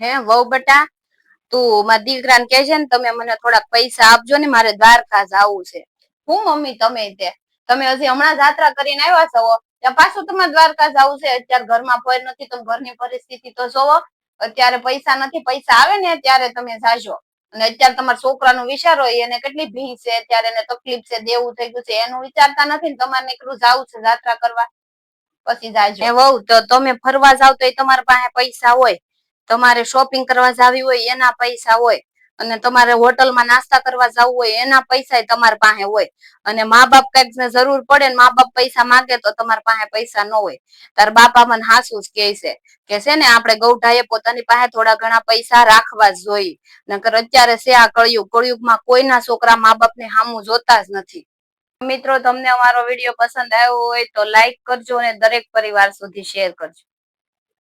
હે વહુ બટા, તું મારા દીકરાને કહે છે ને તમે મને થોડાક પૈસા આપજો ને, મારે દ્વારકા જવું છે. હું મમ્મી તમે હજી હમણાં જાત્રા કરીને આવ્યા છો, ત્યાં પાછું તમારે દ્વારકા જવું છે? અત્યારે ઘરમાં કોઈ નથી, તો ઘરની પરિસ્થિતિ તો જોવો. અત્યારે પૈસા નથી, પૈસા આવે ને ત્યારે તમે જાજો. અને અત્યારે તમારા છોકરાનું વિચારો, એને કેટલી ભીંસ છે, અત્યારે એને તકલીફ છે, દેવું થઈ ગયું છે, એનું વિચારતા નથી ને તમારે નીકળું જવું છે જાત્રા કરવા, પછી જાજો. વહુ તો તમે ફરવા જાવ તો એ તમારા પાસે પૈસા હોય, તમારે શોપિંગ કરવા જાવી હોય એના પૈસા હોય, અને તમારે હોટલમાં નાસ્તા કરવા જવું હોય એના પૈસા તમારા પાસે હોય. અને મા બાપ કઈક જરૂર પડે ને મા બાપ પૈસા માંગે તો તમારા પાસે પૈસા ન હોય. તાર બાપા મને હાસુ જ કે છે ને આપણે ગૌઢાએ પોતાની પાસે થોડા ઘણા પૈસા રાખવા જ જોઈએ. નકર અત્યારે છે આ કળિયુગ, કળિયુગમાં કોઈના છોકરા મા બાપ ને સામું જોતા જ નથી. મિત્રો, તમને અમારો વિડીયો પસંદ આવ્યો હોય તો લાઈક કરજો અને દરેક પરિવાર સુધી શેર કરજો.